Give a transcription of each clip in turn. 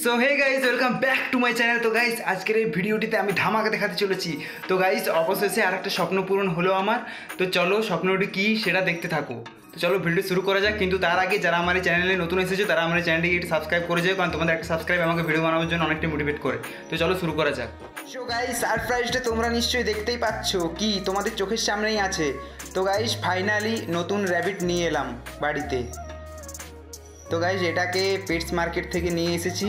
So hey guys welcome back to my channel. তো guys আজকের এই ভিডিওটিতে আমি ধামাকা দেখাতে চলেছি। তো গাইজ অবশেষে আর একটা স্বপ্ন পূরণ হলো আমার। তো চলো স্বপ্নটি কী সেটা দেখতে থাকো। তো চলো ভিডিও শুরু করা যাক, কিন্তু তার আগে যারা আমার এই চ্যানেলে নতুন এসেছো তারা আমার চ্যানেলটিকে একটু সাবস্ক্রাইব করে যাও, কারণ তোমাদের একটা সাবস্ক্রাইব আমাকে ভিডিও বানানোর জন্য অনেকটা মোটিভেট করে। তো চলো শুরু করা যাক। সো গাইজ সারপ্রাইজটা তোমরা নিশ্চয়ই দেখতেই পাচ্ছ, কি তোমাদের চোখের সামনেই আছে। তো গাইজ ফাইনালি নতুন র্যাবিট নিয়ে এলাম বাড়িতে। তো গাইজ এটাকে পেটস মার্কেট থেকে নিয়ে এসেছি।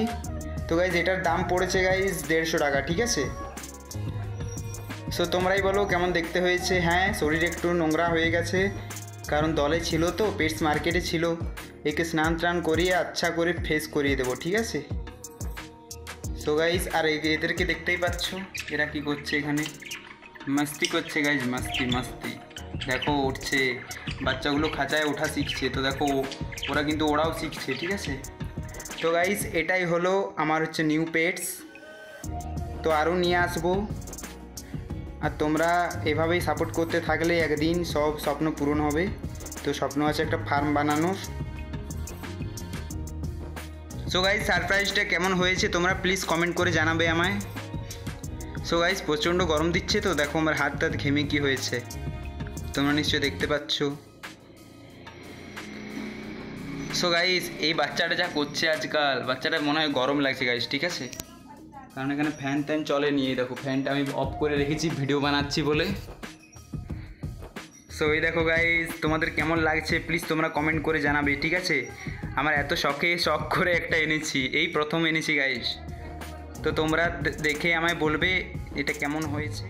তো গাইজ এটার দাম পড়েছে গাইজ 150 টাকা, ঠিক আছে। সো তোমরাই বলো কেমন দেখতে হয়েছে। হ্যাঁ, শরীর একটু নোংরা হয়ে গেছে, কারণ দলে ছিল তো, পেটস মার্কেটে ছিল। একে স্নান টান করিয়ে আচ্ছা করে ফেস করিয়ে দেবো, ঠিক আছে। সো গাইজ আর এদেরকে দেখতেই পাচ্ছ এরা কি করছে, এখানে মাস্তি করছে গাইজ, মাস্তি মাস্তি। দেখো উঠছে, বাচ্চাগুলো খাঁচায় ওঠা শিখছে। তো দেখো ওরা কিন্তু ওরাও শিখছে, ঠিক আছে। তো গাইজ এটাই হলো আমার হচ্ছে নিউ পেটস। তো আরও নিয়ে আসবো, আর তোমরা এভাবেই সাপোর্ট করতে থাকলে একদিন সব স্বপ্ন পূরণ হবে। তো স্বপ্ন আছে একটা ফার্ম বানানোর। সো গাইজ সারপ্রাইজটা কেমন হয়েছে তোমরা প্লিজ কমেন্ট করে জানাবে আমায়। সো গাইজ প্রচণ্ড গরম দিচ্ছে, তো দেখো আমার হাত টাত ঘেমে কী হয়েছে তোমরা নিশ্চয়ই দেখতে পাচ্ছ। সো গাইজ এই বাচ্চাটা যা করছে আজকাল, বাচ্চাটা মনে হয় গরম লাগছে গাইজ, ঠিক আছে, কারণ এখানে ফ্যান ট্যান চলে নিয়ে। দেখো ফ্যানটা আমি অফ করে রেখেছি ভিডিও বানাচ্ছি বলে। সো এই দেখো গাইজ তোমাদের কেমন লাগছে প্লিজ তোমরা কমেন্ট করে জানাবে, ঠিক আছে। আমার এত শখ করে একটা এনেছি, এই প্রথম এনেছি গাইজ। তো তোমরা দেখে আমায় বলবে এটা কেমন হয়েছে।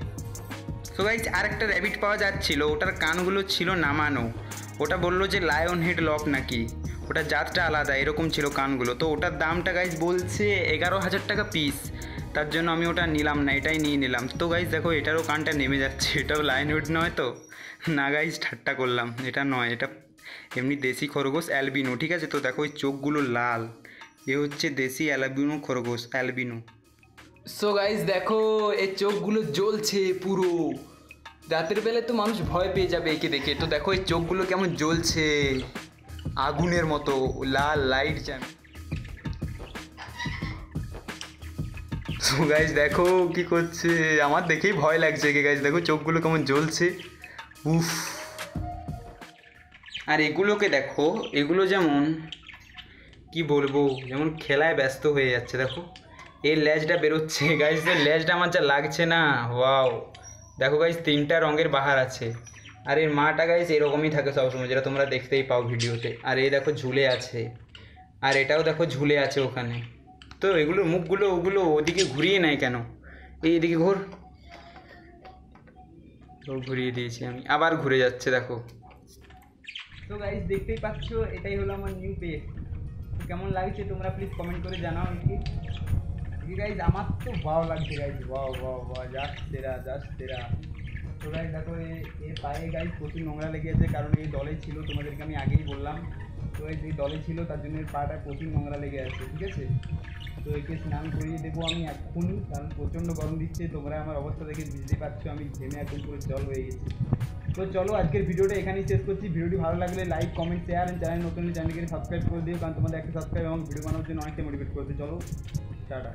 সো গাইজ আরেকটা র্যাবিট পাওয়া যাচ্ছিলো, ওটার কানগুলো ছিল নামানো। ওটা বললো যে লায়ন হেড লক নাকি, ওটা জাতটা আলাদা, এরকম ছিল কানগুলো। তো ওটার দামটা গাইজ বলছে 11,000 টাকা পিস। তার জন্য আমি ওটা নিলাম না, এটাই নিয়ে নিলাম। তো গাইজ দেখো এটারও কানটা নেমে যাচ্ছে, এটাও লায়ন হেড নয় তো না গাইজ, ঠাট্টা করলাম, এটা নয়, এটা এমনি দেশি খরগোশ অ্যালবিনো, ঠিক আছে। তো দেখো ওই চোখগুলো লাল, এ হচ্ছে দেশি অ্যালবিনো খরগোশ, অ্যালবিনো। সো গাইজ দেখো এই চোখগুলো জ্বলছে পুরো, রাতের বেলায় তো মানুষ ভয় পেয়ে যাবে একে দেখে। তো দেখো এই চোখগুলো কেমন জ্বলছে আগুনের মতো, লাল লাইট জ্যাম। সো গাইজ দেখো কি করছে, আমার দেখেই ভয় লাগছে একে গাইজ, দেখো চোখগুলো কেমন জ্বলছে, উফ। আর এগুলোকে দেখো, এগুলো যেমন কি বলবো, যেমন খেলায় ব্যস্ত হয়ে যাচ্ছে। দেখো এর লেজটা বেরোচ্ছে গাইজ, এর লেজটা আমার যা লাগছে না, ওয়াও। দেখো গাইজ 3টা রঙের বাহার আছে, আর এর মাটা গাইজ এরকমই থাকে সবসময়, যেটা তোমরা দেখতেই পাও ভিডিওতে। আর এই দেখো ঝুলে আছে, আর এটাও দেখো ঝুলে আছে ওখানে। তো এগুলোর মুখগুলো ওগুলো ওদিকে ঘুরিয়ে নেয় কেন, এইদিকে ঘোর। তো ঘুরিয়ে দিয়েছি আমি, আবার ঘুরে যাচ্ছে দেখো। তো গাইজ দেখতেই পাচ্ছ এটাই হলো আমার নিউ পেট। কেমন লাগছে তোমরা প্লিজ কমেন্ট করে জানাও আমাকে। গাইজ আমার তো ভালো লাগছে গাইজ, ওয়াও জাস্ট সেরা। তো গাইজ দেখো এর পায়ে গাইজ প্রচুর নোংরা লেগে আছে, কারণ এই দলে ছিল, তোমাদেরকে আমি আগেই বললাম। তো এই দলে ছিল তার জন্য এর পাটা প্রচুর নোংরা লেগে আছে, ঠিক আছে। তো একে স্নান করিয়ে দেবো আমি এক্ষুনি, কারণ প্রচণ্ড গরম দিচ্ছে। তোমরা আমার অবস্থা দেখে বুঝতেই পারছো, আমি ঘেমে একদম পুরো জল হয়ে গেছি। তো চলো আজকের ভিডিওটা এখানেই শেষ করছি। ভিডিওটি ভালো লাগলে লাইক কমেন্ট শেয়ার, চ্যানেল নতুন চ্যানেলকে সাবস্ক্রাইব করে দিও, কারণ তোমাদের একটা সাবস্ক্রাইব এবং ভিডিও বানানোর জন্য অনেকটা মোটিভেট করতে। চলো টাটা।